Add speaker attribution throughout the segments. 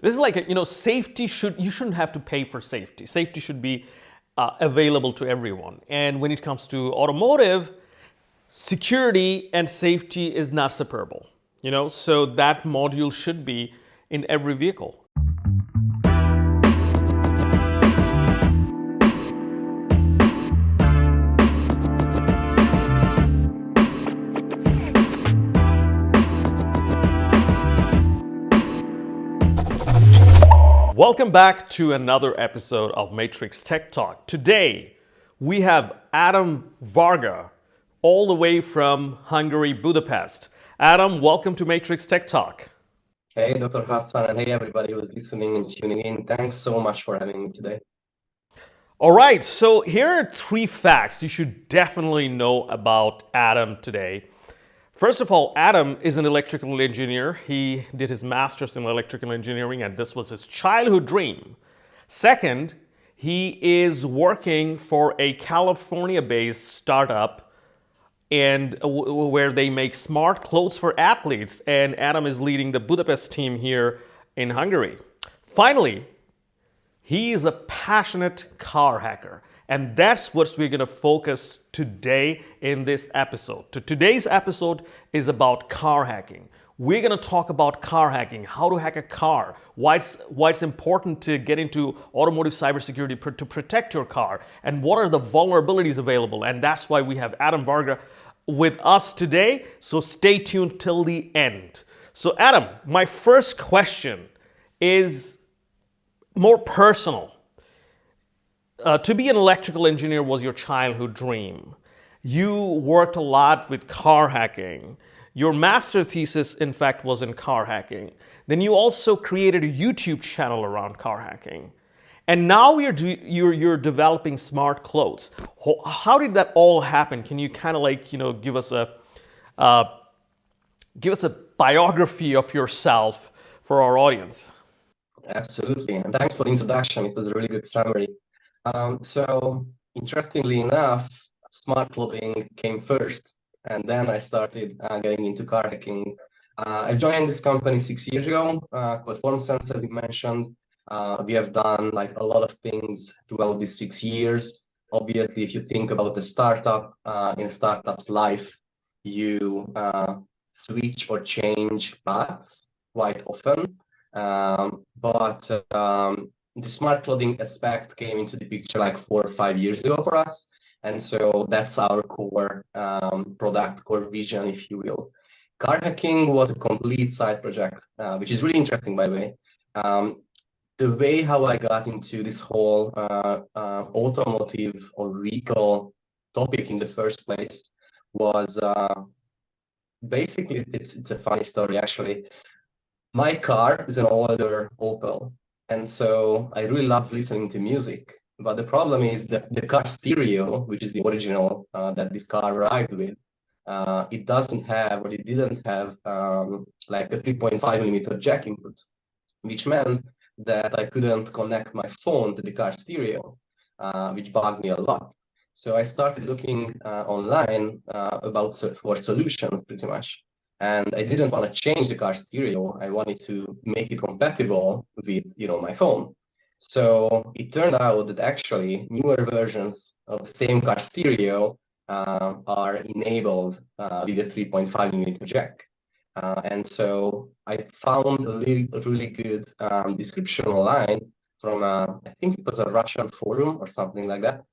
Speaker 1: This is like safety you shouldn't have to pay for safety. Safety should be available to everyone. And when it comes to automotive, security and safety is not separable. So that module should be in every vehicle. Welcome back to another episode of Matrickz Tech Talk. Today, we have Adam Varga, all the way from Hungary, Budapest. Adam, welcome to Matrickz Tech Talk.
Speaker 2: Hey, Dr. Hasan, and hey, everybody who's listening and tuning in. Thanks so much for having me today.
Speaker 1: All right, so here are 3 facts you should definitely know about Adam today. First of all, Adam is an electrical engineer. He did his master's in electrical engineering, and this was his childhood dream. Second, he is working for a California-based startup and where they make smart clothes for athletes, and Adam is leading the Budapest team here in Hungary. Finally, he is a passionate car hacker. And that's what we're going to focus today in this episode. Today's episode is about car hacking. We're going to talk about car hacking, how to hack a car, why it's important to get into automotive cybersecurity to protect your car, and what are the vulnerabilities available. And that's why we have Adam Varga with us today. So stay tuned till the end. So Adam, my first question is more personal. To be an electrical engineer was your childhood dream. You worked a lot with car hacking. Your master thesis, in fact, was in car hacking. Then you also created a YouTube channel around car hacking. And now you're developing smart clothes. How did that all happen? Can you kind of give us a biography of yourself for our audience?
Speaker 2: Absolutely, and thanks for the introduction. It was a really good summary. So interestingly enough, smart clothing came first, and then I started getting into car hacking. I joined this company 6 years ago, called FormSense, as you mentioned. We have done like a lot of things throughout these 6 years. Obviously, if you think about the startup, in a startup's life, you switch or change paths quite often. The smart clothing aspect came into the picture like 4 or 5 years ago for us. And so that's our core product, core vision, if you will. Car hacking was a complete side project, which is really interesting, by the way. The way how I got into this whole automotive or vehicle topic in the first place was basically, it's a funny story, actually. My car is an older Opel. And so I really love listening to music. But the problem is that the car stereo, which is the original that this car arrived with, it doesn't have, or it didn't have like a 3.5mm jack input, which meant that I couldn't connect my phone to the car stereo, which bugged me a lot. So I started looking online for solutions, pretty much. And I didn't want to change the car stereo. I wanted to make it compatible with, my phone. So it turned out that actually newer versions of the same car stereo are enabled with a 3.5mm jack. And so I found a really good description online from, I think it was a Russian forum or something like that,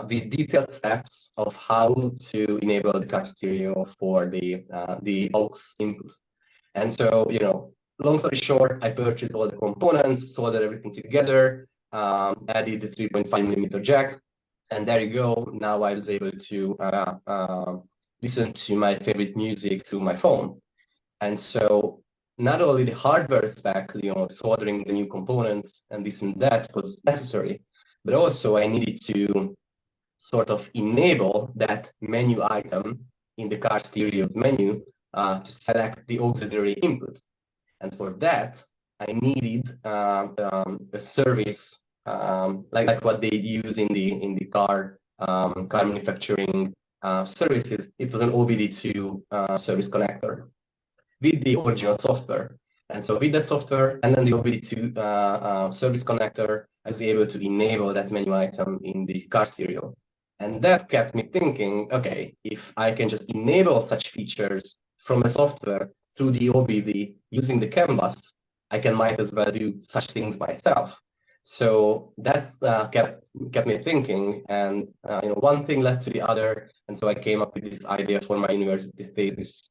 Speaker 2: with detailed steps of how to enable the car stereo for the aux input. And so, long story short, I purchased all the components, soldered everything together, added the 3.5mm jack, and there you go. Now I was able to listen to my favorite music through my phone. And so not only the hardware aspect, soldering the new components and this and that was necessary, but also I needed to sort of enable that menu item in the car stereo's menu to select the auxiliary input. And for that, I needed a service like what they use in the car manufacturing services. It was an OBD2 service connector with the original software. And so with that software and then the OBD2 service connector, I was able to enable that menu item in the car stereo. And that kept me thinking, okay, if I can just enable such features from a software through the OBD using the canvas, I can might as well do such things myself. So that kept me thinking, and one thing led to the other, and so I came up with this idea for my university thesis.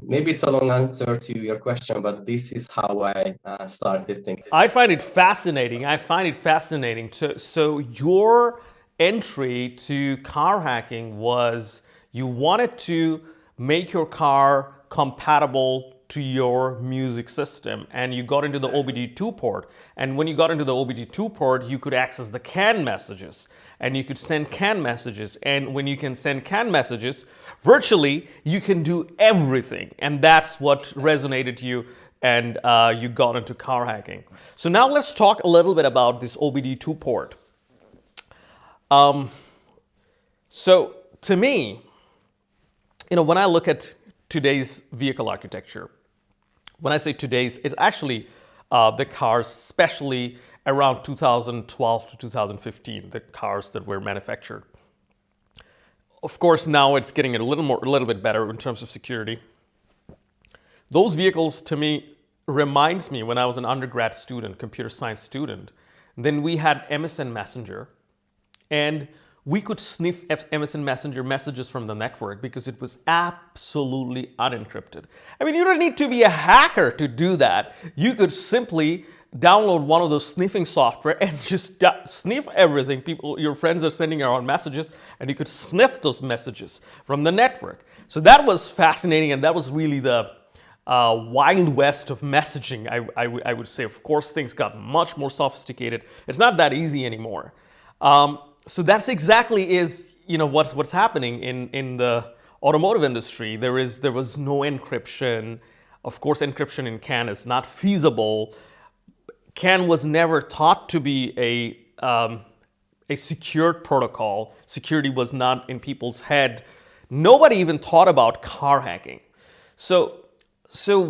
Speaker 2: Maybe it's a long answer to your question, but this is how I started thinking.
Speaker 1: I find it fascinating. I find it fascinating. So your entry to car hacking was you wanted to make your car compatible to your music system, and you got into the OBD2 port. And when you got into the OBD2 port, you could access the CAN messages, and you could send CAN messages. And when you can send CAN messages, virtually you can do everything. And that's what resonated to you, and you got into car hacking. So now let's talk a little bit about this OBD2 port. So to me, when I look at today's vehicle architecture, when I say today's, it's actually the cars, especially around 2012 to 2015, the cars that were manufactured. Of course, now it's getting a little bit better in terms of security. Those vehicles, to me, reminds me when I was an undergrad student, computer science student. Then we had MSN Messenger, and we could sniff MSN Messenger messages from the network because it was absolutely unencrypted. I mean, you don't need to be a hacker to do that. You could simply download one of those sniffing software and just sniff everything. Your friends are sending around messages, and you could sniff those messages from the network. So that was fascinating, and that was really the wild west of messaging, I would say. Of course, things got much more sophisticated. It's not that easy anymore. So that's exactly what's happening in the automotive industry. There was no encryption. Of course, encryption in CAN is not feasible. CAN was never thought to be a secured protocol. Security was not in people's head. Nobody even thought about car hacking. So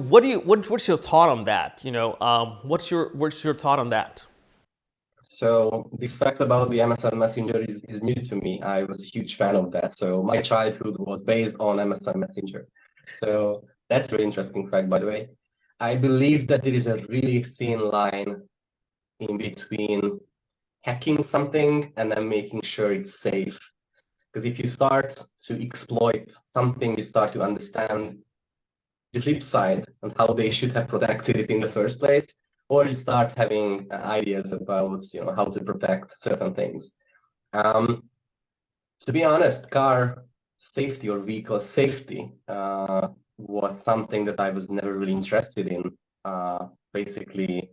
Speaker 1: what's your thought on that? What's your thought on that?
Speaker 2: So this fact about the MSN Messenger is new to me. I was a huge fan of that. So my childhood was based on MSN Messenger. So that's a very interesting fact, by the way. I believe that there is a really thin line in between hacking something and then making sure it's safe. Because if you start to exploit something, you start to understand the flip side and how they should have protected it in the first place, or you start having ideas about how to protect certain things. To be honest, car safety or vehicle safety was something that I was never really interested in, basically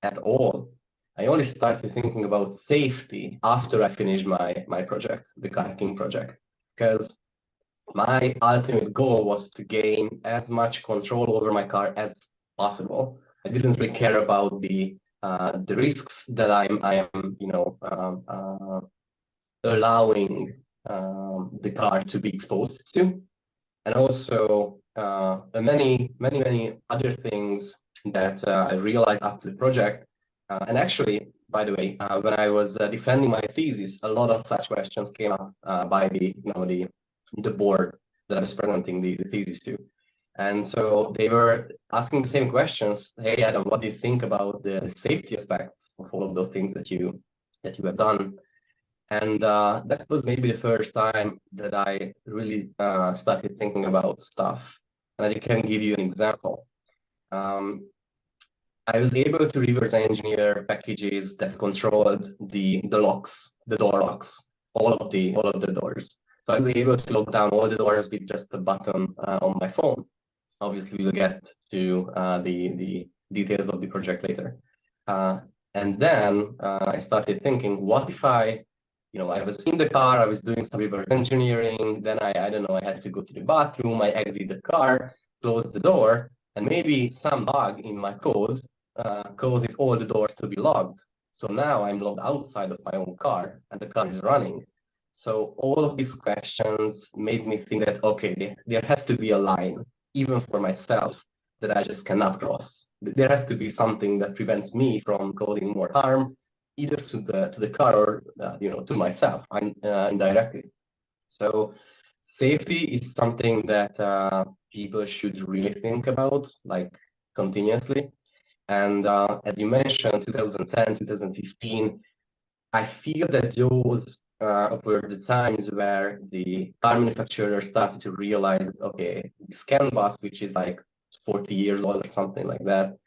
Speaker 2: at all. I only started thinking about safety after I finished my project, the car hacking project, because my ultimate goal was to gain as much control over my car as possible. I didn't really care about the risks that I am allowing the car to be exposed to, and also many other things that I realized after the project. And actually, by the way, when I was defending my thesis, a lot of such questions came up by the board that I was presenting the thesis to. And so they were asking the same questions. Hey, Adam, what do you think about the safety aspects of all of those things that you have done? And that was maybe the first time that I really started thinking about stuff. And I can give you an example. I was able to reverse engineer packages that controlled the locks, the door locks, all of the doors. So I was able to lock down all the doors with just a button on my phone. Obviously, we'll get to the details of the project later. And then I started thinking, what if I was in the car, I was doing some reverse engineering, then I don't know, I had to go to the bathroom, I exit the car, close the door, and maybe some bug in my code causes all the doors to be locked. So now I'm locked outside of my own car and the car is running. So all of these questions made me think that, okay, there has to be a line, even for myself, that I just cannot cross. There has to be something that prevents me from causing more harm, either to the car or to myself indirectly. So safety is something that people should really think about, like continuously. And as you mentioned, 2010, 2015, I feel that those were the times where the car manufacturers started to realize, okay, this CAN bus, which is like 40 years old or something like that,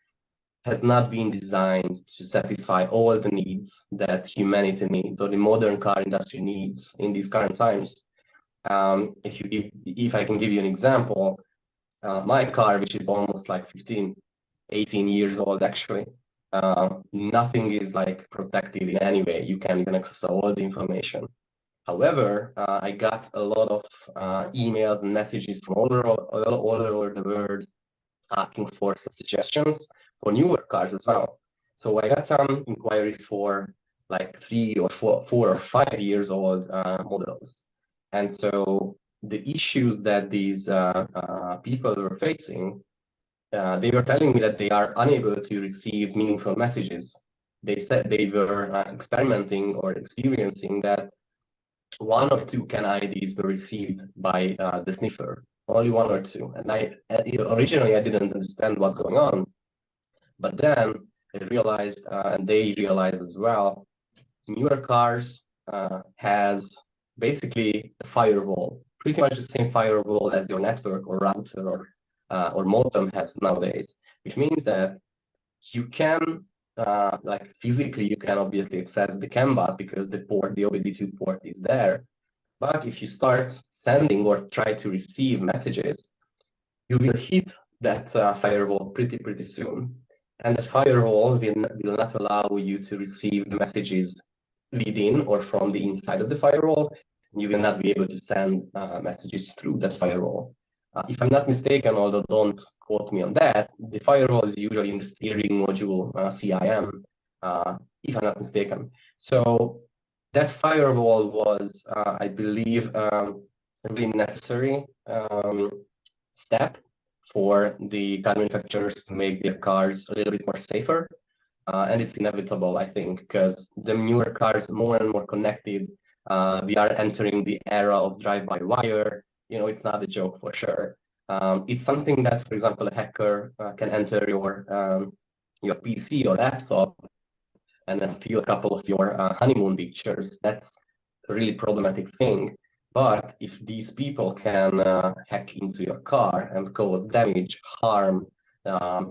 Speaker 2: has not been designed to satisfy all the needs that humanity needs or the modern car industry needs in these current times. If I can give you an example, my car, which is almost like 15, 18 years old actually, nothing is like protected in any way. You can access all the information. However, I got a lot of emails and messages from all over the world asking for some suggestions for newer cars as well. So I got some inquiries for like 4 or 5 years old models. And so the issues that these people were facing, they were telling me that they are unable to receive meaningful messages. They said they were experimenting or experiencing that 1 or 2 CAN IDs were received by the sniffer, only 1 or 2. And originally I didn't understand what's going on, but then I realized, and they realized as well, newer cars has basically a firewall, pretty much the same firewall as your network or router or modem has nowadays, which means that you can like physically you can obviously access the CAN bus because the OBD2 port is there. But if you start sending or try to receive messages, you will hit that firewall pretty soon. And the firewall will not allow you to receive the messages within or from the inside of the firewall. You will not be able to send messages through that firewall. If I'm not mistaken, although don't quote me on that, the firewall is usually in the steering module CIM, if I'm not mistaken. So that firewall was, I believe, a really necessary step for the car manufacturers to make their cars a little bit more safer. And it's inevitable, I think, because the newer cars more and more connected. We are entering the era of drive-by-wire. It's not a joke for sure. It's something that, for example, a hacker can enter your PC or laptop and then steal a couple of your honeymoon pictures. That's a really problematic thing. But if these people can hack into your car and cause damage, harm,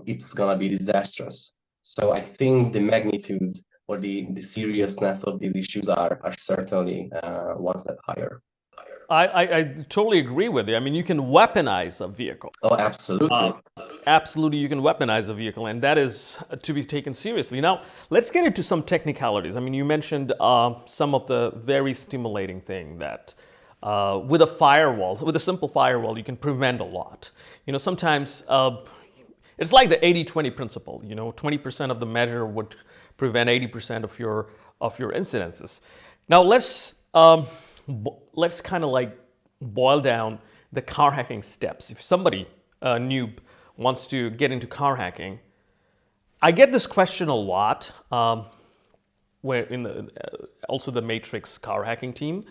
Speaker 2: it's gonna be disastrous. So I think the magnitude or the seriousness of these issues are certainly one step higher.
Speaker 1: I totally agree with you. I mean, you can weaponize a vehicle.
Speaker 2: Oh, absolutely.
Speaker 1: Absolutely, you can weaponize a vehicle, and that is to be taken seriously. Now, let's get into some technicalities. I mean, you mentioned some of the very stimulating thing that with a firewall, with a simple firewall, you can prevent a lot. Sometimes it's like the 80-20 principle. 20% of the measure would prevent 80% of your incidences. Now, let's kind of like boil down the car hacking steps. If somebody, a noob, wants to get into car hacking, I get this question a lot. Where also the Matrickz car hacking team,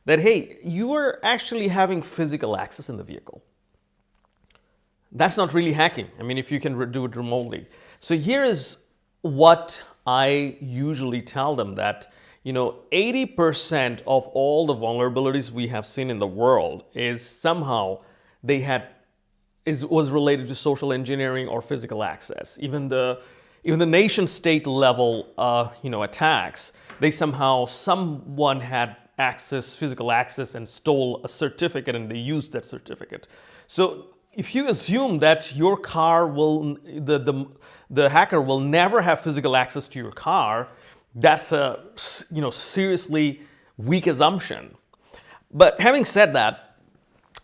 Speaker 1: that hey, you are actually having physical access in the vehicle. That's not really hacking. I mean, if you can do it remotely. So here is what I usually tell them, that 80% of all the vulnerabilities we have seen in the world is somehow was related to social engineering or physical access. Even the nation state level attacks, someone had physical access, and stole a certificate, and they used that certificate. So if you assume that your car the hacker will never have physical access to your car, that's a seriously weak assumption. But having said that,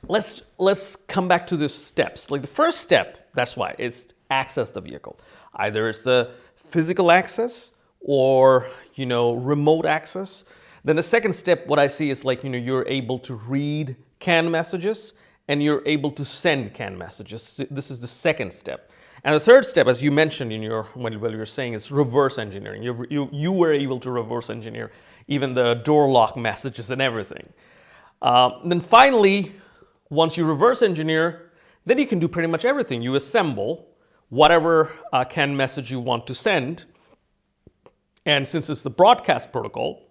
Speaker 1: let's come back to the steps. Like the first step, that's why, is access the vehicle. Either it's the physical access or remote access. Then the second step, what I see is like you're able to read CAN messages and you're able to send canned messages. This is the second step. And the third step, as you mentioned in your when you were saying, is reverse engineering. You were able to reverse engineer even the door lock messages and everything. Then finally, once you reverse engineer, then you can do pretty much everything. You assemble whatever canned message you want to send, and since it's the broadcast protocol,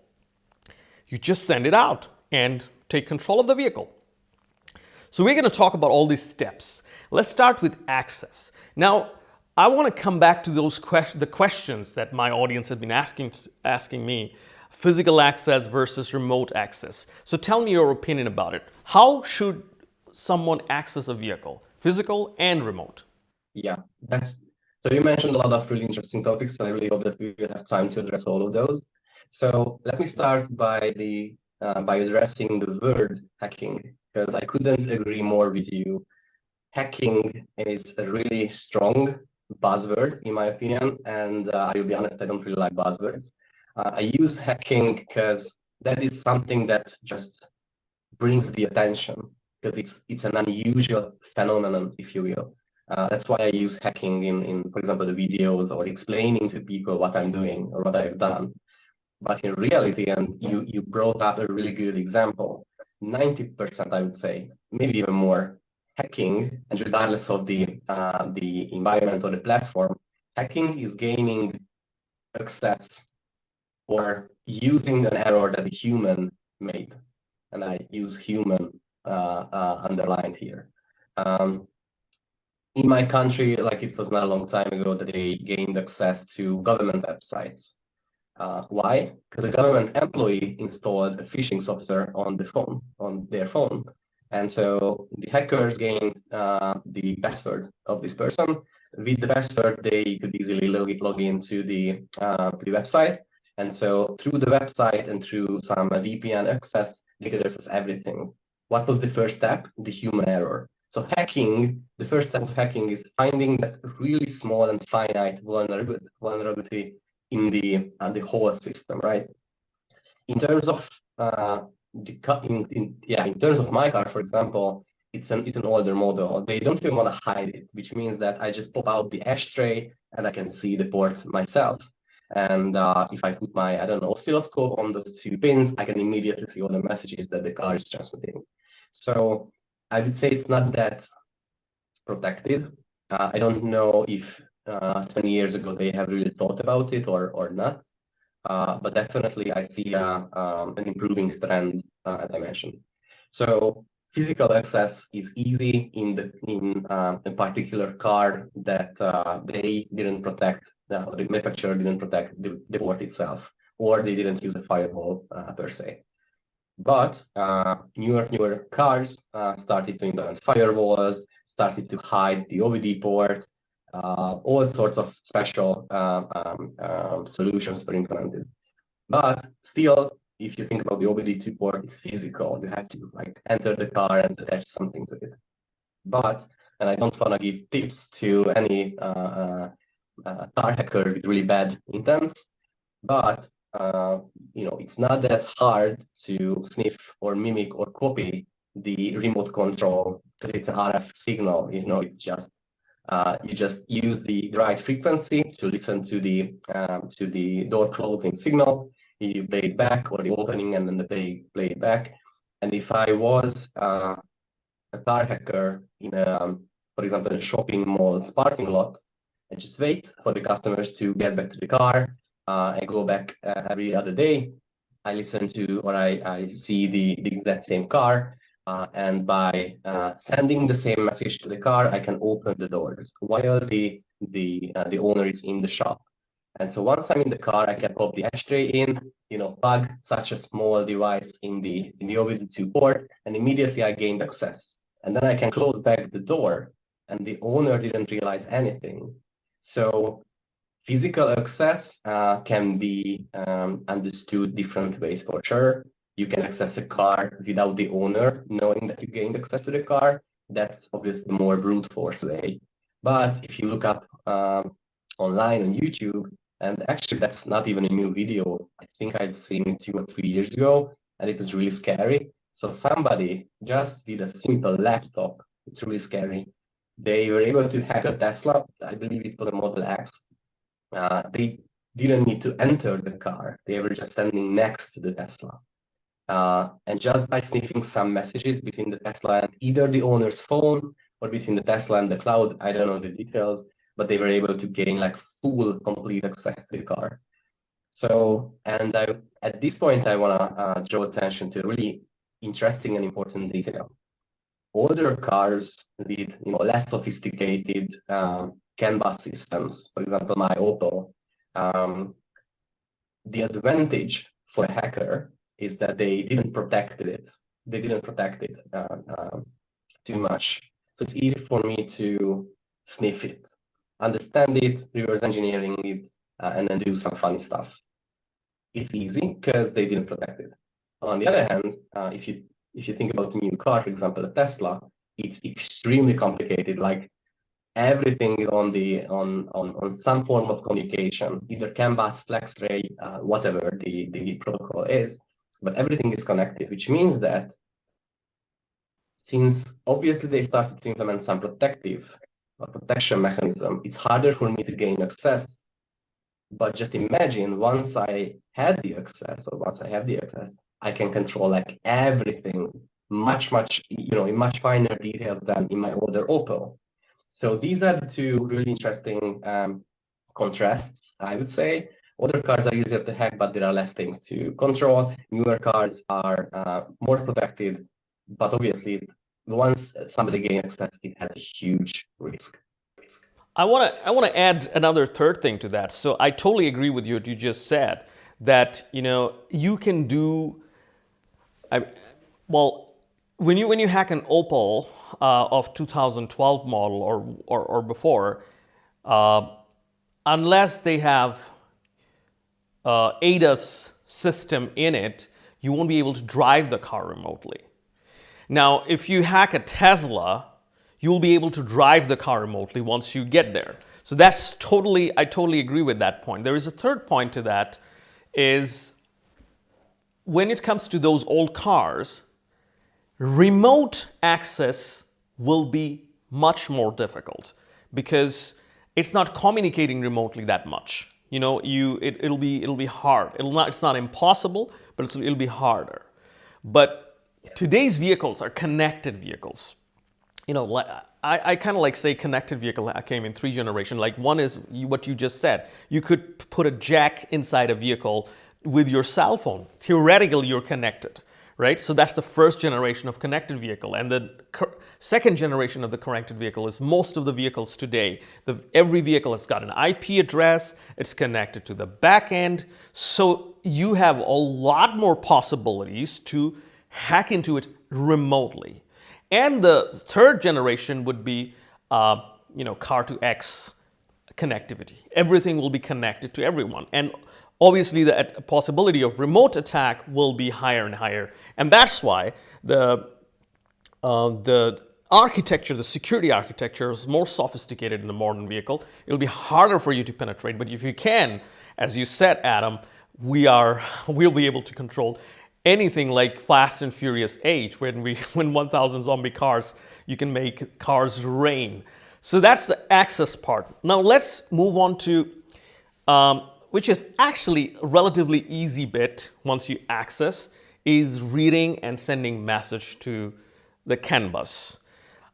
Speaker 1: you just send it out and take control of the vehicle. So we're going to talk about all these steps. Let's start with access. Now, I want to come back to those the questions that my audience had been asking me. Physical access versus remote access. So tell me your opinion about it. How should someone access a vehicle? Physical and remote?
Speaker 2: Yeah, so you mentioned a lot of really interesting topics, and I really hope that we will have time to address all of those. So let me start by addressing the word hacking, because I couldn't agree more with you. Hacking is a really strong buzzword, in my opinion, and I will be honest, I don't really like buzzwords. I use hacking because that is something that just brings the attention, because it's an unusual phenomenon, if you will. That's why I use hacking in, for example, the videos or explaining to people what I'm doing or what I've done. But in reality, and you brought up a really good example, 90%, I would say, maybe even more, hacking, and regardless of the environment or the platform, hacking is gaining access or using an error that a human made. And I use human underlined here. In my country, like it was not a long time ago that they gained access to government websites. Why? Because a government employee installed a phishing software on their phone. And so the hackers gained the password of this person. With the password, they could easily log into the website. And so through the website and through some VPN access, they could access everything. What was the first step? The human error. So hacking, the first step of hacking is finding that really small and finite vulnerability in the whole system, right? In terms of in terms of my car, for example, it's an older model. They don't even want to hide it, which means that I just pop out the ashtray and I can see the port myself. And if I put my, I don't know, oscilloscope on those two pins, I can immediately see all the messages that the car is transmitting. So I would say it's not that protected. I don't know if 20 years ago they have really thought about it or not. But definitely I see an improving trend, as I mentioned. So physical access is easy in a particular car that they didn't protect, the manufacturer didn't protect the port itself, or they didn't use a firewall per se. But newer cars started to implement firewalls, started to hide the OBD port, all sorts of special solutions were implemented. But still, if you think about the OBD2 port, it's physical. You have to like enter the car and attach something to it. But, and I don't want to give tips to any car hacker with really bad intents, but it's not that hard to sniff or mimic or copy the remote control because it's an RF signal. It's just you just use the right frequency to listen to the door closing signal. You play it back, or the opening, and then play it back. And if I was a car hacker in for example, a shopping mall's parking lot, I just wait for the customers to get back to the car. I go back every other day. I listen to, or I see the exact same car. And by sending the same message to the car, I can open the doors while the owner is in the shop. And so once I'm in the car, I can pop the ashtray in, plug such a small device in the OBD2 port, and immediately I gained access. And then I can close back the door, and the owner didn't realize anything. So physical access can be understood different ways for sure. You can access a car without the owner knowing that you gained access to the car. That's obviously the more brute force way. But if you look up online on YouTube, and actually that's not even a new video, I think I've seen it 2 or 3 years ago, and it was really scary. So somebody just did a simple laptop. It's really scary. They were able to hack a Tesla. I believe it was a Model X. They didn't need to enter the car. They were just standing next to the Tesla. And just by sniffing some messages between the Tesla and either the owner's phone or between the Tesla and the cloud, I don't know the details, but they were able to gain like full, complete access to the car. So, and at this point, I want to draw attention to a really interesting and important detail. Older cars with less sophisticated CAN bus systems, for example, my Opel, the advantage for a hacker is that they didn't protect it. They didn't protect it too much. So it's easy for me to sniff it, understand it, reverse engineering it, and then do some funny stuff. It's easy because they didn't protect it. On the other hand, if you think about a new car, for example, a Tesla, it's extremely complicated. Like everything is on some form of communication, either CAN bus, FlexRay, whatever the protocol is, but everything is connected, which means that since obviously they started to implement some protection mechanism, it's harder for me to gain access. But just imagine once I had the access, or once I have the access, I can control like everything much, in much finer details than in my older Opel. So these are the two really interesting contrasts, I would say. Older cars are easier to hack, but there are less things to control. Newer cars are more protected, but obviously, once somebody gains access, it has a huge risk.
Speaker 1: I want to add another third thing to that. So I totally agree with you what you just said, that you can do well when you hack an Opel of 2012 model or before, unless they have ADAS system in it, you won't be able to drive the car remotely. Now, if you hack a Tesla, you will be able to drive the car remotely once you get there. So that's I totally agree with that point. There is a third point to that, is when it comes to those old cars, remote access will be much more difficult because it's not communicating remotely that much. It'll be hard. It's not impossible, but it'll be harder. But today's vehicles are connected vehicles. I kind of say connected vehicle came in 3 generations. Like one is what you just said. You could put a jack inside a vehicle with your cell phone. Theoretically, you're connected, right? So that's the first generation of connected vehicle. And the second generation of the connected vehicle is most of the vehicles today. Every vehicle has got an IP address. It's connected to the back end. So you have a lot more possibilities to hack into it remotely. And the third generation would be, car to X connectivity. Everything will be connected to everyone. And obviously, the possibility of remote attack will be higher and higher. And that's why the architecture, the security architecture is more sophisticated in a modern vehicle. It'll be harder for you to penetrate. But if you can, as you said, Adam, we'll be able to control anything like Fast and Furious 8, when 1,000 zombie cars, you can make cars rain. So that's the access part. Now let's move on to, which is actually a relatively easy bit once you access, is reading and sending message to the CAN bus.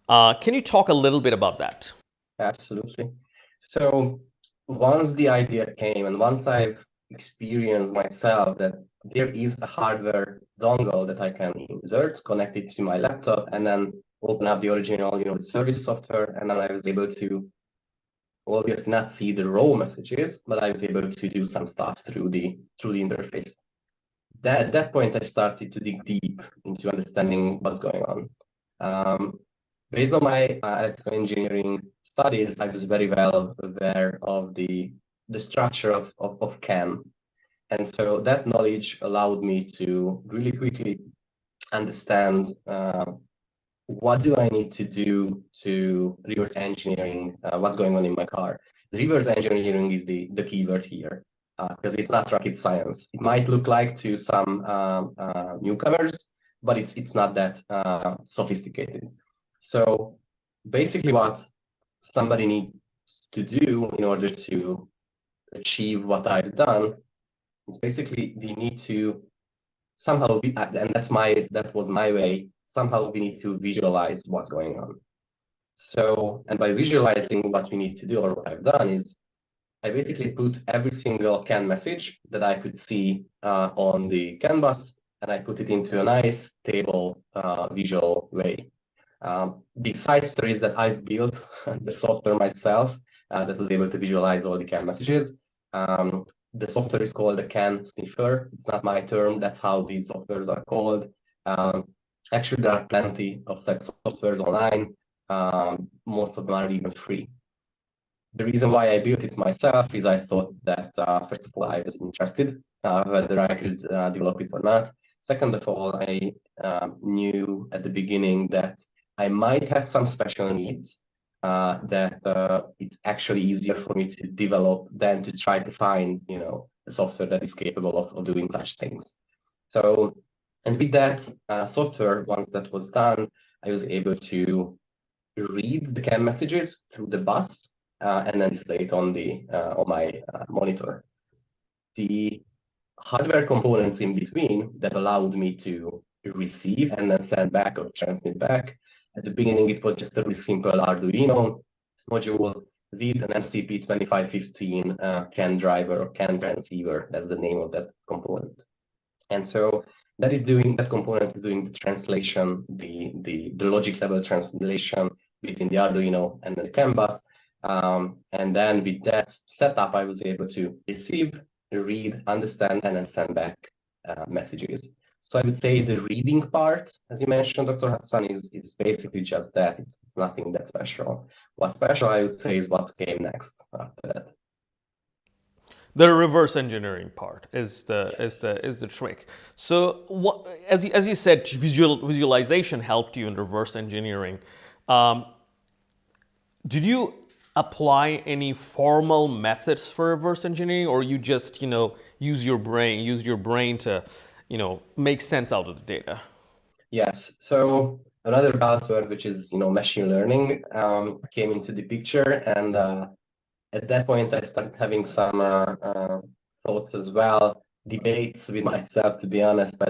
Speaker 1: Can you talk a little bit about that?
Speaker 2: Absolutely. So once the idea came and once I've experienced myself that there is a hardware dongle that I can insert, connect it to my laptop, and then open up the original, service software, and then I was able to obviously not see the raw messages, but I was able to do some stuff through the interface. At that point, I started to dig deep into understanding what's going on. Based on my electrical engineering studies, I was very well aware of the structure of CAN. And so that knowledge allowed me to really quickly understand what do I need to do to reverse engineering what's going on in my car. The reverse engineering is the keyword here, because it's not rocket science. It might look like to some newcomers, but it's not that sophisticated. So basically what somebody needs to do in order to achieve what I've done is basically we need to somehow be, and that was my way, somehow we need to visualize what's going on. So, and by visualizing what we need to do, or what I've done is I basically put every single CAN message that I could see on the canvas, and I put it into a nice table visual way. Besides stories that I've built the software myself that was able to visualize all the CAN messages. The software is called a CAN sniffer. It's not my term. That's how these softwares are called. Actually, there are plenty of such softwares online. Most of them are even free. The reason why I built it myself is I thought that, first of all, I was interested whether I could develop it or not. Second of all, I knew at the beginning that I might have some special needs that it's actually easier for me to develop than to try to find, a software that is capable of doing such things. So, and with that software, once that was done, I was able to read the CAN messages through the bus and then display it on my monitor. The hardware components in between that allowed me to receive and then send back or transmit back. At the beginning, it was just a really simple Arduino module with an MCP2515 CAN driver or CAN transceiver. That's the name of that component. And so that component is doing the translation, the logic level translation between the Arduino and the CAN bus. And then with that setup, I was able to receive, read, understand, and then send back messages. So I would say the reading part, as you mentioned, Dr. Hasan, is basically just that. It's nothing that special. What's special, I would say, is what came next after that.
Speaker 1: The reverse engineering part is the trick. So what, as you said, visualization helped you in reverse engineering. Did you apply any formal methods for reverse engineering, or you just use your brain to make sense out of the data?
Speaker 2: Yes. So another buzzword, which is machine learning, came into the picture, and at that point, I started having some thoughts as well, debates with myself, to be honest,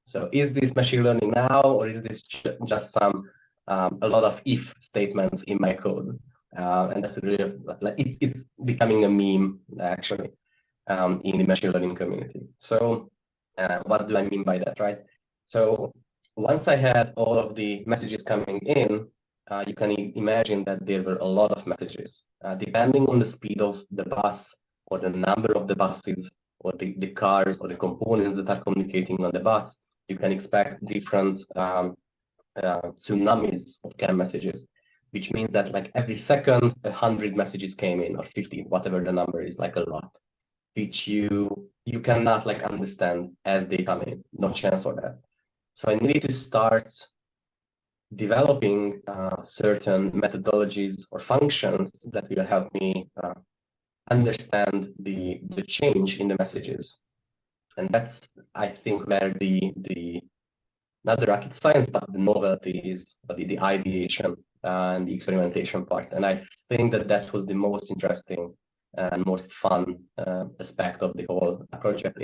Speaker 2: so is this machine learning now, or is this just a lot of if statements in my code? And that's really, like, it's becoming a meme, actually, in the machine learning community. So what do I mean by that, right? So once I had all of the messages coming in, you can imagine that there were a lot of messages. Depending on the speed of the bus, or the number of the buses, or the cars, or the components that are communicating on the bus, you can expect different tsunamis of CAN messages, which means that like every second, 100 messages came in, or 50, whatever the number is, like a lot, which you cannot like understand as they come in. No chance for that. So I needed to start developing certain methodologies or functions that will help me understand the change in the messages. And that's, I think, where the not the rocket science, but the novelty is, the ideation and the experimentation part. And I think that was the most interesting and most fun aspect of the whole project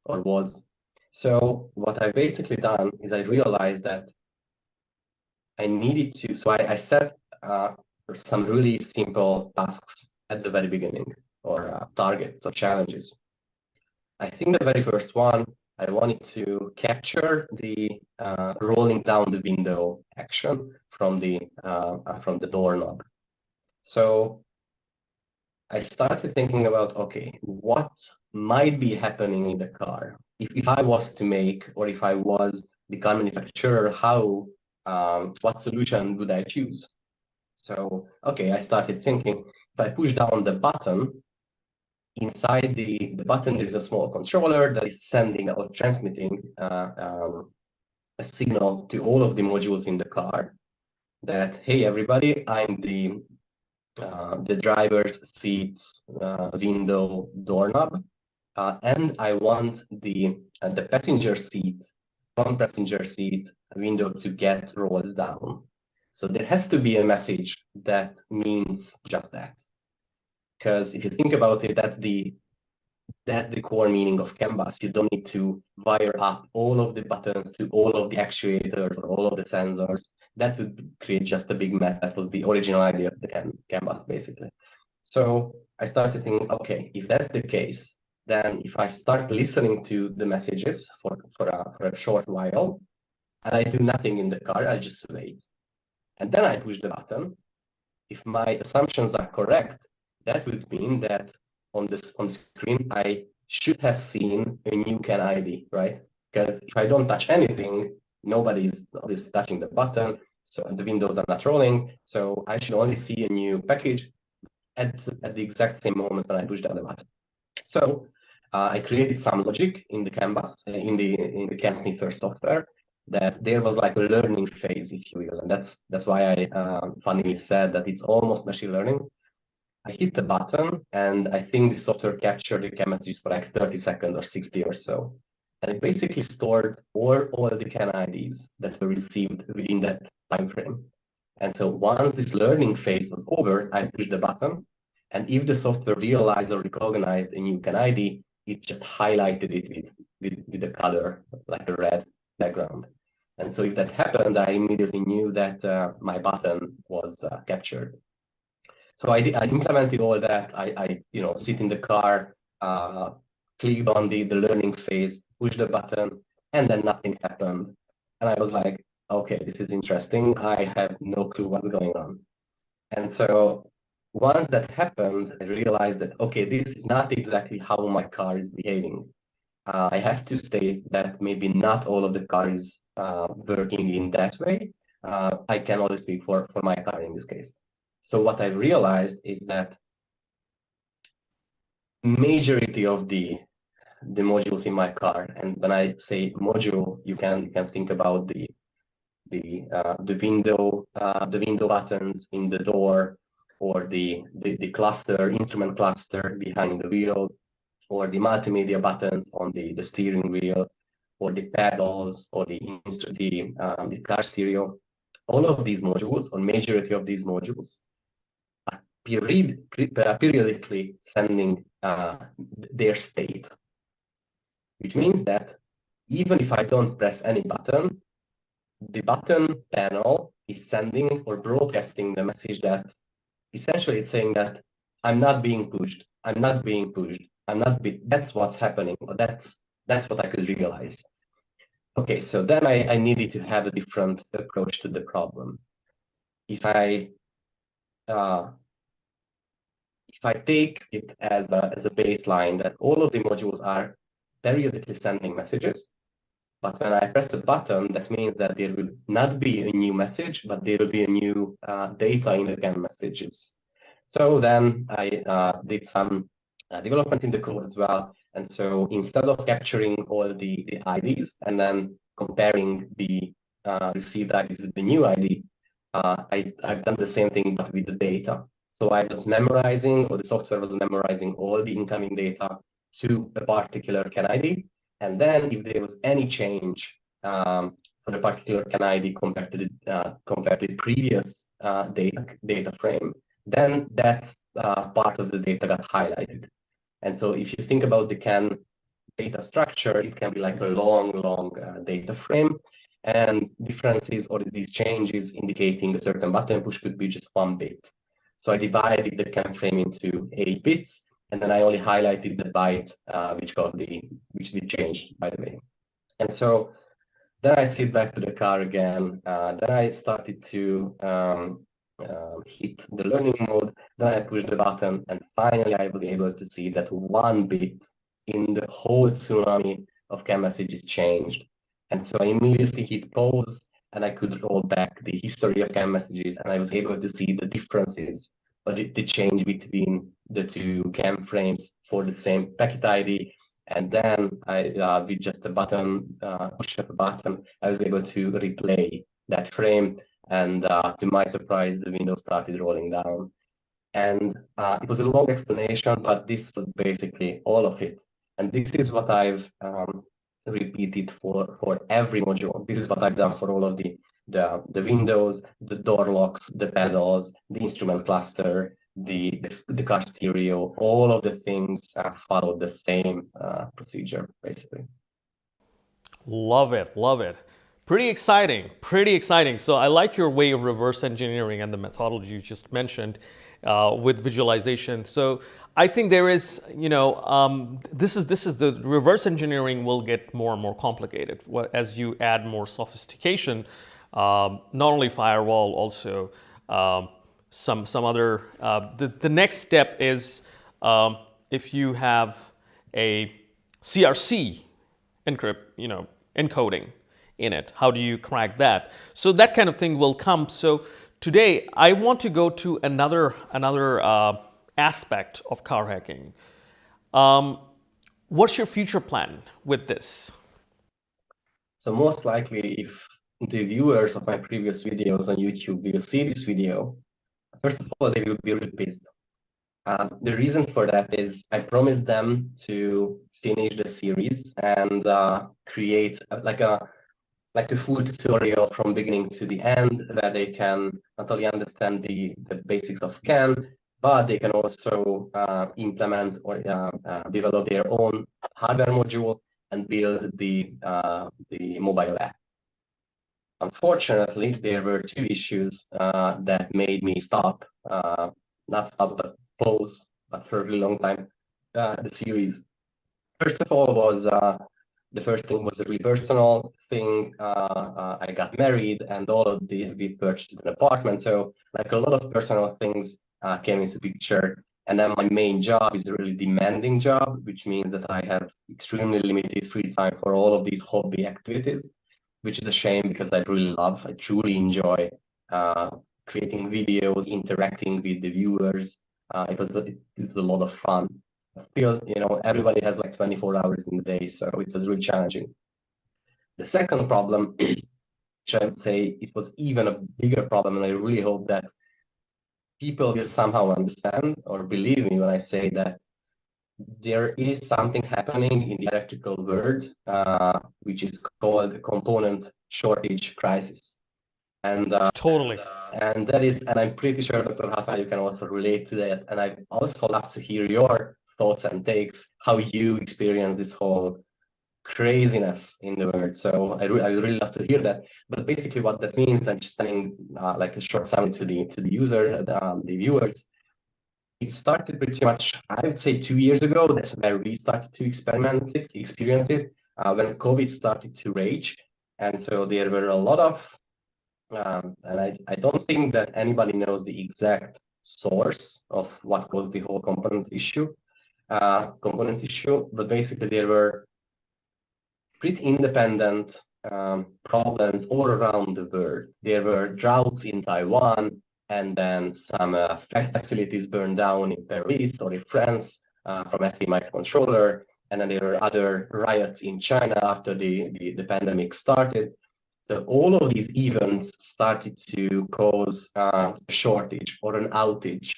Speaker 2: was. So what I've basically done is I realized that I needed to, so I set some really simple tasks at the very beginning, or targets or challenges. I think the very first one, I wanted to capture the rolling down the window action from the doorknob. So I started thinking about, okay, what might be happening in the car if I was to make, or if I was the car manufacturer, what solution would I choose? So, okay, I started thinking, if I push down the button, inside the button, there is a small controller that is sending or transmitting a signal to all of the modules in the car that, hey, everybody, I'm the driver's seat window doorknob, and I want the passenger seat one passenger seat window to get rolled down. So there has to be a message that means just that. Because if you think about it, that's the core meaning of CAN bus. You don't need to wire up all of the buttons to all of the actuators or all of the sensors. That would create just a big mess. That was the original idea of the CAN bus, basically. So I started thinking, okay, if that's the case, then if I start listening to the messages for a short while, and I do nothing in the car, I just wait. And then I push the button. If my assumptions are correct, that would mean that on the screen, I should have seen a new CAN ID, right? Because if I don't touch anything, nobody's touching the button, so the windows are not rolling. So I should only see a new package at the exact same moment when I push down the button. So I created some logic in the canvas, in the CAN sniffer software, that there was like a learning phase, if you will, and that's why I funnily said that it's almost machine learning. I hit the button, and I think the software captured the CAN messages for like 30 seconds or 60 or so, and it basically stored all the CAN IDs that were received within that time frame. And so once this learning phase was over, I pushed the button, and if the software realized or recognized a new CAN ID, it just highlighted it with a color, like a red background. And so if that happened, I immediately knew that my button was captured. So I implemented all that. I sit in the car, clicked on the learning phase, pushed the button, and then nothing happened. And I was like, okay, this is interesting. I have no clue what's going on. And so once that happened, I realized that, okay, this is not exactly how my car is behaving. I have to state that maybe not all of the car is working in that way. I can only speak for my car in this case. So what I realized is that majority of the modules in my car, and when I say module, you can think about the window buttons in the door, or the cluster, instrument cluster behind the wheel, or the multimedia buttons on the steering wheel, or the pedals, or the car stereo. All of these modules, or majority of these modules, are periodically sending their state, which means that even if I don't press any button, the button panel is sending or broadcasting the message that essentially it's saying that I'm not being pushed, I'm not being pushed, that's what's happening, or that's what I could realize. Okay, so then I needed to have a different approach to the problem. If I take it as a baseline that all of the modules are periodically sending messages, but when I press a button, that means that there will not be a new message, but there will be a new data in the CAN messages. So then I did some development in the code as well. And so instead of capturing all the IDs and then comparing the received IDs with the new ID, I've done the same thing, but with the data. So I was memorizing, or the software was memorizing all the incoming data to a particular CAN ID. And then if there was any change for the particular CAN ID compared to the previous data frame, then that part of the data got highlighted. And so if you think about the CAN data structure, it can be like a long data frame. And differences or these changes indicating a certain button push could be just 1 bit. So I divided the CAN frame into 8 bits, and then I only highlighted the byte which did change, by the way. And so then I sit back to the car again. Then I started to hit the learning mode. Then I pushed the button, and finally I was able to see that 1 bit in the whole tsunami of CAN messages changed. And so I immediately hit pause, and I could roll back the history of CAN messages, and I was able to see the differences, but the change between the two CAN frames for the same packet ID. And then I, with just a button, push of a button, I was able to replay that frame. And to my surprise, the window started rolling down. And it was a long explanation, but this was basically all of it. And this is what I've repeat it for every module. This is what I've done for all of the windows, the door locks, the pedals, the instrument cluster, the car stereo. All of the things follow the same procedure, basically.
Speaker 1: Love it, love it. Pretty exciting, pretty exciting. So I like your way of reverse engineering and the methodology you just mentioned with visualization. So I think there is, this is the reverse engineering will get more and more complicated as you add more sophistication. Not only firewall, also some other. The next step is if you have a CRC encoding in it. How do you crack that? So that kind of thing will come. So today I want to go to another aspect of car hacking. What's your future plan with this?
Speaker 2: So most likely, if the viewers of my previous videos on YouTube will see this video, first of all, they will be really pissed. The reason for that is I promised them to finish the series and create like a full tutorial from beginning to the end, where they can not only understand the basics of CAN, but they can also implement or develop their own hardware module and build the mobile app. Unfortunately, there were two issues that made me stop, not stop, but pause, but for a really long time, the series. First of all was the first thing was a really personal thing. I got married, and we purchased an apartment. So like a lot of personal things came into picture. And then my main job is a really demanding job, which means that I have extremely limited free time for all of these hobby activities, which is a shame because I truly enjoy creating videos, interacting with the viewers. It was a lot of fun. Still, everybody has like 24 hours in the day, so it was really challenging. The second problem, which I would say it was even a bigger problem, and I really hope that people will somehow understand or believe me when I say that there is something happening in the electrical world, which is called component shortage crisis. And
Speaker 1: Totally.
Speaker 2: and I'm pretty sure, Dr. Hasan, you can also relate to that. And I also love to hear your thoughts and takes, how you experience this whole craziness in the world. So I would really love to hear that. But basically, what that means, I'm just telling like a short summary to the user, the viewers. It started pretty much, I would say, 2 years ago. That's where we started to experience it, when COVID started to rage. And so there were a lot of and I don't think that anybody knows the exact source of what caused the whole components issue, but basically there were pretty independent problems all around the world. There were droughts in Taiwan, and then some facilities burned down in Paris or in France from ST microcontroller, and then there were other riots in China after the pandemic started. So all of these events started to cause a shortage or an outage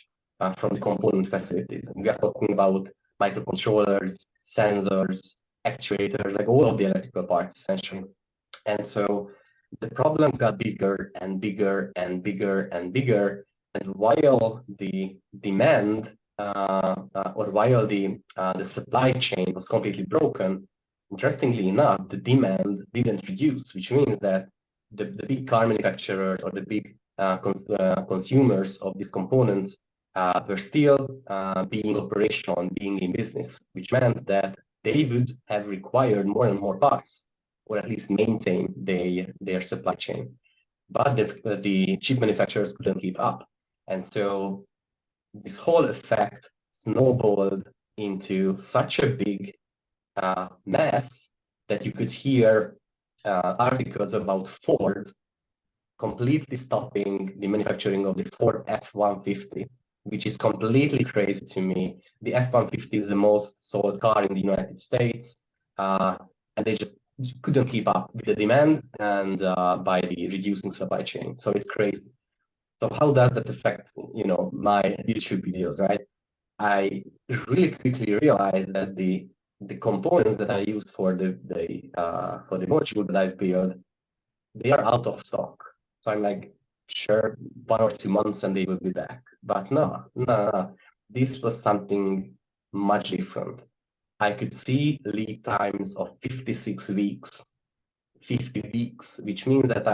Speaker 2: from the component facilities. And we are talking about microcontrollers, sensors, actuators, like all of the electrical parts, essentially. And so the problem got bigger and bigger and bigger and bigger. And while the demand or while the supply chain was completely broken, interestingly enough, the demand didn't reduce, which means that the big car manufacturers or the big consumers of these components were still being operational and being in business, which meant that they would have required more and more parts, or at least maintain their supply chain. But the chip manufacturers couldn't keep up. And so this whole effect snowballed into such a big mess that you could hear articles about Ford completely stopping the manufacturing of the Ford F-150, which is completely crazy to me. The F-150 is the most sold car in the United States, and they just couldn't keep up with the demand and by the reducing supply chain. So it's crazy. So how does that affect, my YouTube videos, right? I really quickly realized that the the components that I use for the module that I built, they are out of stock. So I'm like, sure, 1 or 2 months and they will be back. But no. This was something much different. I could see lead times of 56 weeks, 50 weeks, which means that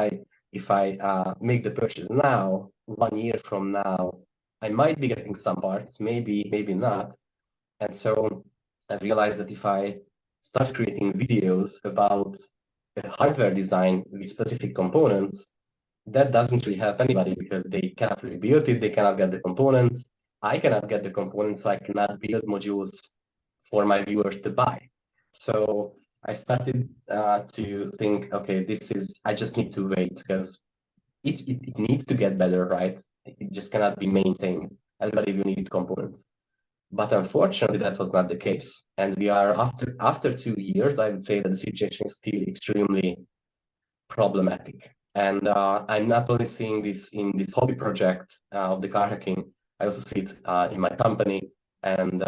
Speaker 2: if I make the purchase now, 1 year from now, I might be getting some parts, maybe not. And so I realized that if I start creating videos about the hardware design with specific components, that doesn't really help anybody because they cannot really build it, they cannot get the components. I cannot get the components, so I cannot build modules for my viewers to buy. So I started to think, okay, I just need to wait because it needs to get better, right? It just cannot be maintained. Everybody will need components. But unfortunately, that was not the case. And we are after 2 years, I would say that the situation is still extremely problematic. And I'm not only seeing this in this hobby project of the car hacking, I also see it in my company, and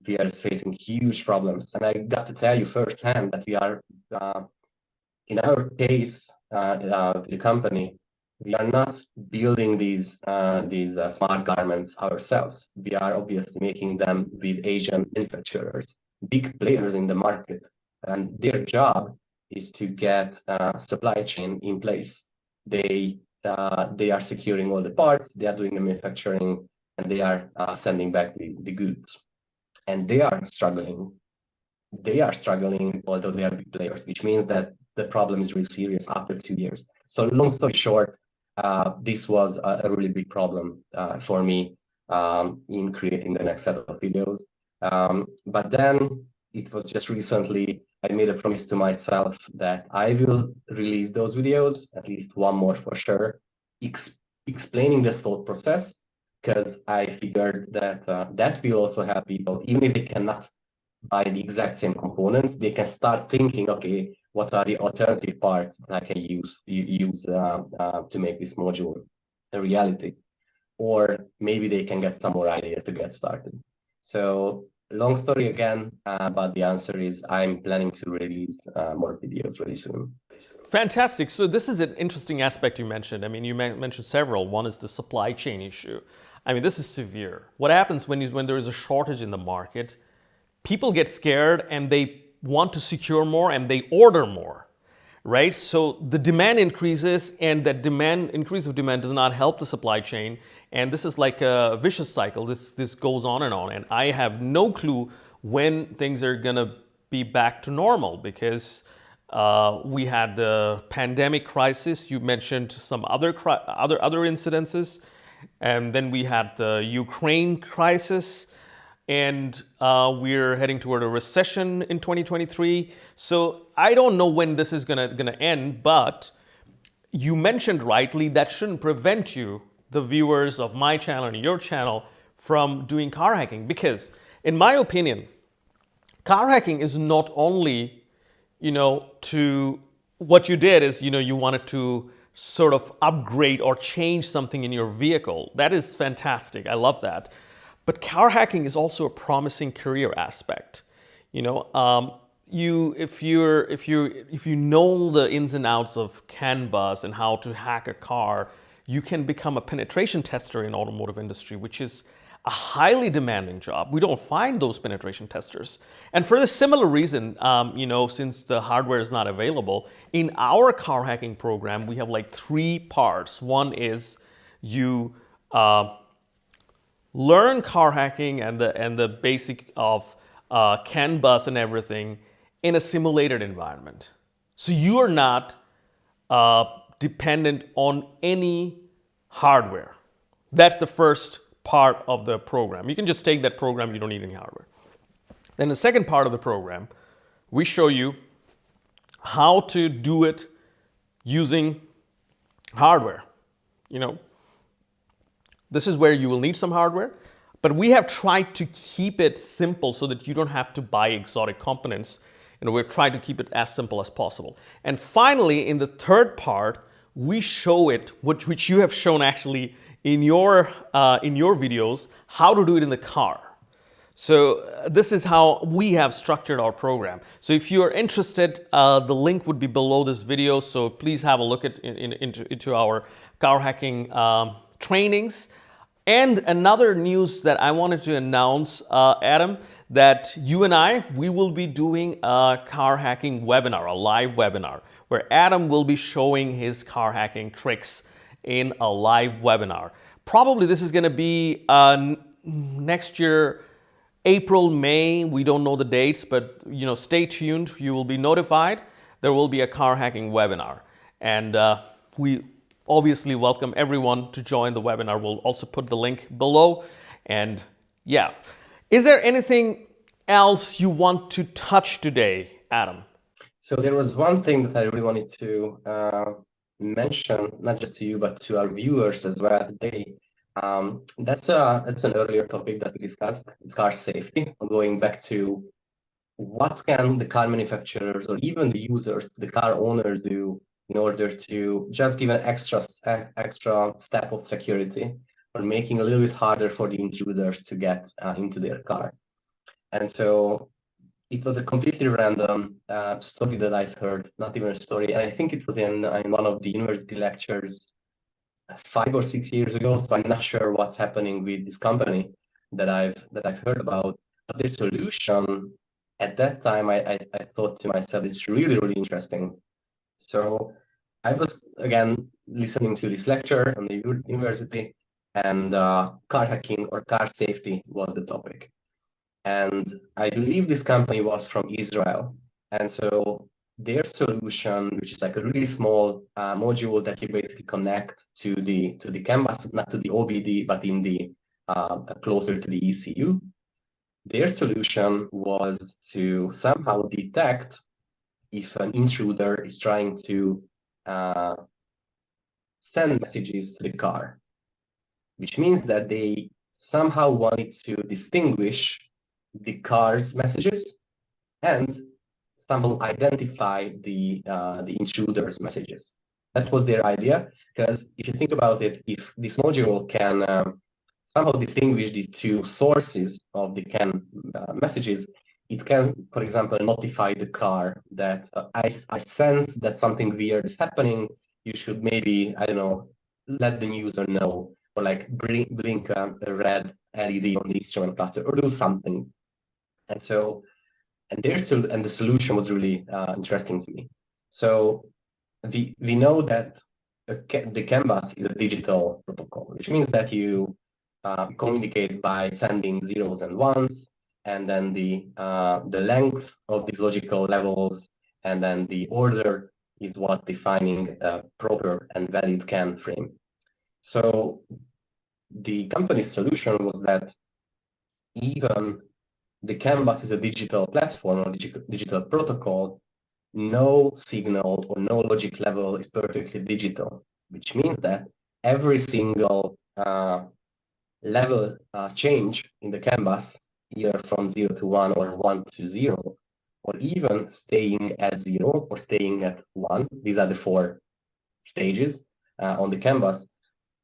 Speaker 2: we are facing huge problems. And I got to tell you firsthand that we are, in our case, the company, we are not building these smart garments ourselves. We are obviously making them with Asian manufacturers, big players in the market, and their job is to get supply chain in place. They are securing all the parts, they are doing the manufacturing, and they are sending back the goods. And they are struggling. They are struggling, although they are big players, which means that the problem is really serious after 2 years. So long story short, this was a really big problem for me in creating the next set of videos. But then it was just recently, I made a promise to myself that I will release those videos, at least one more for sure, explaining the thought process, because I figured that that will also help people, even if they cannot buy the exact same components, they can start thinking, okay, what are the alternative parts that I can use to make this module a reality? Or maybe they can get some more ideas to get started. So long story again, but the answer is I'm planning to release more videos really soon.
Speaker 1: Fantastic. So this is an interesting aspect you mentioned. I mean, you mentioned several. One is the supply chain issue. I mean, this is severe. What happens when there is a shortage in the market? People get scared and they want to secure more and they order more, right? So the demand increases, and that increase of demand does not help the supply chain. And this is like a vicious cycle. This goes on. And I have no clue when things are gonna be back to normal, because we had the pandemic crisis. You mentioned some other incidences, and then we had the Ukraine crisis. And we're heading toward a recession in 2023. So I don't know when this is gonna end, but you mentioned rightly that shouldn't prevent you, the viewers of my channel and your channel, from doing car hacking. Because in my opinion, car hacking is not only, to what you did is, you wanted to sort of upgrade or change something in your vehicle. That is fantastic. I love that. But car hacking is also a promising career aspect. If you know the ins and outs of CAN bus and how to hack a car, you can become a penetration tester in automotive industry, which is a highly demanding job. We don't find those penetration testers. And for the similar reason, since the hardware is not available, in our car hacking program, we have like 3 parts. One is you learn car hacking and the basic of CAN bus and everything in a simulated environment. So you are not dependent on any hardware. That's the first part of the program. You can just take that program, you don't need any hardware. Then the second part of the program, we show you how to do it using hardware. This is where you will need some hardware, but we have tried to keep it simple so that you don't have to buy exotic components. We've tried to keep it as simple as possible. And finally, in the third part, we show it, which you have shown actually in your videos, how to do it in the car. So this is how we have structured our program. So if you are interested, the link would be below this video. So please have a look into our car hacking trainings. And another news that I wanted to announce, Adam, that you and we will be doing a car hacking webinar, a live webinar, where Adam will be showing his car hacking tricks in a live webinar. Probably this is going to be next year, April, May. We don't know the dates, but stay tuned. You will be notified. There will be a car hacking webinar, and we obviously welcome everyone to join the webinar. We'll also put the link below. And yeah, is there anything else you want to touch today, Adam?
Speaker 2: So there was one thing that I really wanted to mention, not just to you, but to our viewers as well today. That's an earlier topic that we discussed. It's car safety. Going back to what can the car manufacturers or even the users, the car owners do in order to just give an extra step of security or making it a little bit harder for the intruders to get into their car. And so it was a completely random story that I've heard, not even a story. And I think it was in one of the university lectures 5 or 6 years ago. So I'm not sure what's happening with this company that I've heard about. But the solution at that time, I thought to myself, it's really, really interesting. So I was again listening to this lecture on the university, and car hacking or car safety was the topic. And I believe this company was from Israel. And so their solution, which is like a really small module that you basically connect to the CAN bus, not to the OBD, but in the closer to the ECU. Their solution was to somehow detect if an intruder is trying to send messages to the car, which means that they somehow wanted to distinguish the car's messages and somehow identify the intruder's messages. That was their idea, because if you think about it, if this module can somehow distinguish these two sources of the CAN messages, it can, for example, notify the car that I sense that something weird is happening. You should maybe, I don't know, let the user know, or like blink a red LED on the instrument cluster, or do something. And so, and the solution was really interesting to me. So we know that the CAN bus is a digital protocol, which means that you communicate by sending zeros and ones, and then the length of these logical levels, and then the order is what's defining a proper and valid CAN frame. So the company's solution was that even the CAN bus is a digital platform or digital protocol, no signal or no logic level is perfectly digital, which means that every single level change in the CAN bus, either from 0 to 1 or 1 to 0, or even staying at 0 or staying at 1, these are the 4 stages on the CAN bus,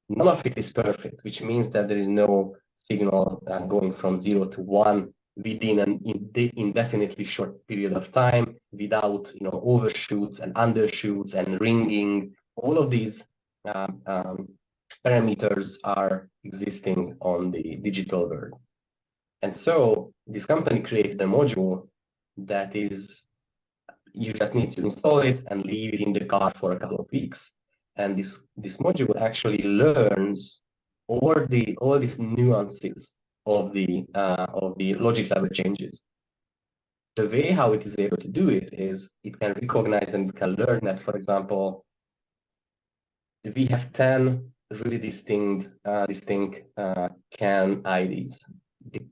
Speaker 2: none of it is perfect, which means that there is no signal going from 0 to 1 within an indefinitely short period of time without overshoots and undershoots and ringing. All of these parameters are existing on the digital world. And so this company created a module that is, you just need to install it and leave it in the car for a couple of weeks. And this module actually learns all these nuances of the logic level changes. The way how it is able to do it is it can recognize and it can learn that, for example, we have 10 really distinct CAN IDs.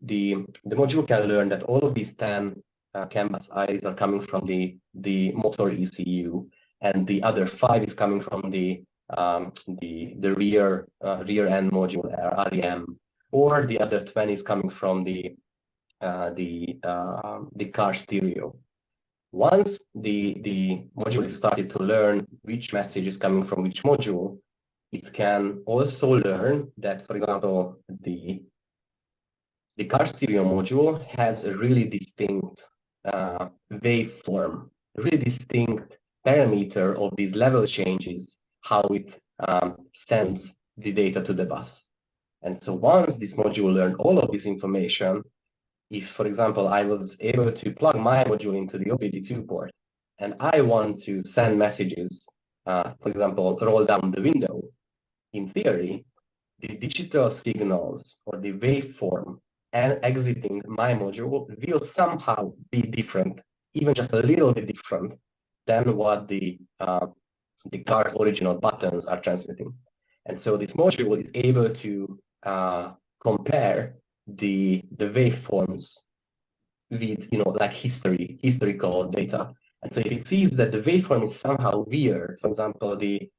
Speaker 2: The module can learn that all of these 10 CAN bus IDs are coming from the motor ECU, and the other 5 is coming from the rear end module REM, or the other 20 is coming from the car stereo. Once the module is started to learn which message is coming from which module, it can also learn that, for example, the the car stereo module has a really distinct waveform, a really distinct parameter of these level changes, how it sends the data to the bus. And so once this module learned all of this information, if, for example, I was able to plug my module into the OBD2 port, and I want to send messages, for example, roll down the window, in theory, the digital signals or the waveform and exiting my module will somehow be different, even just a little bit different than what the car's original buttons are transmitting. And so this module is able to compare the waveforms with, like historical data. And so if it sees that the waveform is somehow weird, for example, the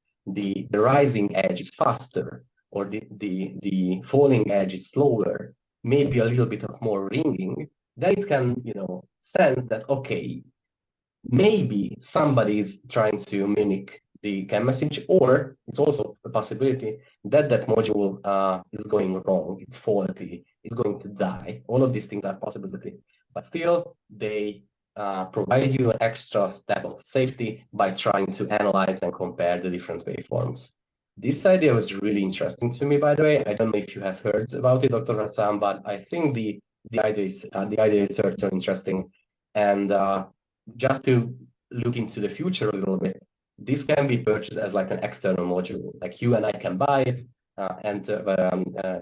Speaker 2: rising edge is faster, or the falling edge is slower, maybe a little bit of more ringing, then it can, sense that, okay, maybe somebody is trying to mimic the CAN message, or it's also a possibility that that module is going wrong, it's faulty, it's going to die. All of these things are possibility, but still they provide you an extra step of safety by trying to analyze and compare the different waveforms. This idea was really interesting to me, by the way. I don't know if you have heard about it, Dr. Hasan, but I think the idea is certainly interesting. And just to look into the future a little bit, this can be purchased as like an external module. Like you and I can buy it and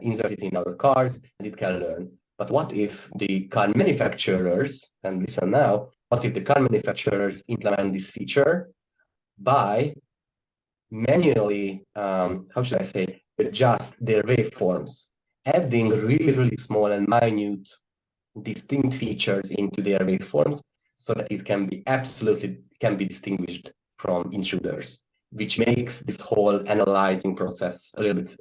Speaker 2: insert it in our cars, and it can learn. But what if the car manufacturers, and listen now, what if the car manufacturers implement this feature by manually, how should I say, adjust their waveforms, adding really, really small and minute distinct features into their waveforms so that it can be distinguished from intruders, which makes this whole analyzing process a little bit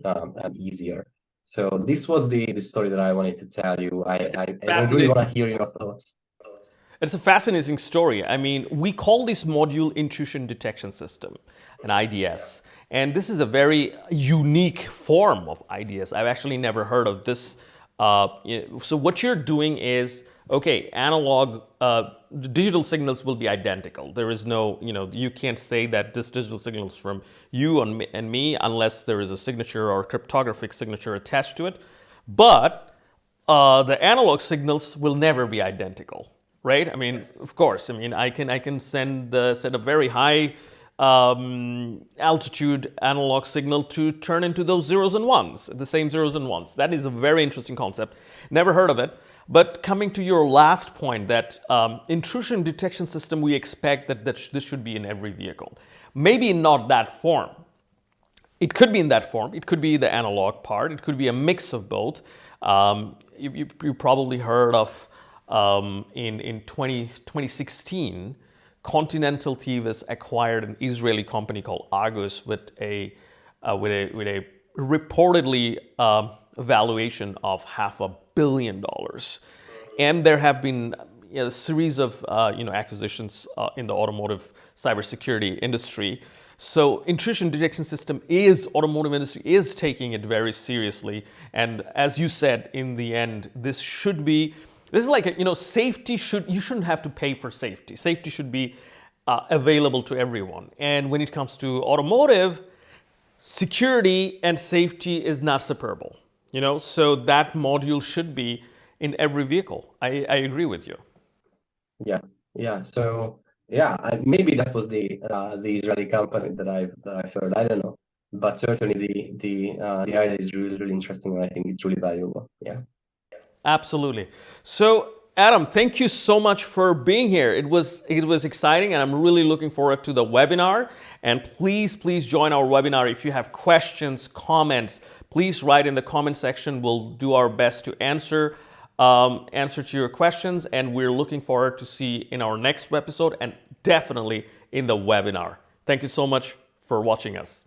Speaker 2: easier. So this was the story that I wanted to tell you. I really want to hear your thoughts.
Speaker 1: It's a fascinating story. I mean, we call this module intrusion detection system, an IDS. And this is a very unique form of IDS. I've actually never heard of this. So what you're doing is, okay, analog, digital signals will be identical. There is no, you can't say that this digital signal is from you and me unless there is a signature or a cryptographic signature attached to it. But the analog signals will never be identical. Right? I mean, of course. I mean, I can send a very high altitude analog signal to turn into those zeros and ones, the same zeros and ones. That is a very interesting concept. Never heard of it. But coming to your last point, that intrusion detection system, we expect that this should be in every vehicle. Maybe not that form. It could be in that form. It could be the analog part. It could be a mix of both. You probably heard of in 2016, Continental TVS acquired an Israeli company called Argus with a reportedly valuation of $500 million, and there have been a series of acquisitions in the automotive cybersecurity industry. So intrusion detection system automotive industry is taking it very seriously, and as you said, in the end, this is like safety you shouldn't have to pay for safety. Safety should be available to everyone. And when it comes to automotive, security and safety is not separable. So that module should be in every vehicle. I agree with you.
Speaker 2: Yeah. So maybe that was the Israeli company that I've heard. I don't know, but certainly the idea is really, really interesting, and I think it's really valuable. Yeah.
Speaker 1: Absolutely. So, Adam, thank you so much for being here. It was exciting, and I'm really looking forward to the webinar. And please join our webinar. If you have questions, comments, please write in the comment section. We'll do our best to answer to your questions, and we're looking forward to see in our next episode and definitely in the webinar. Thank you so much for watching us.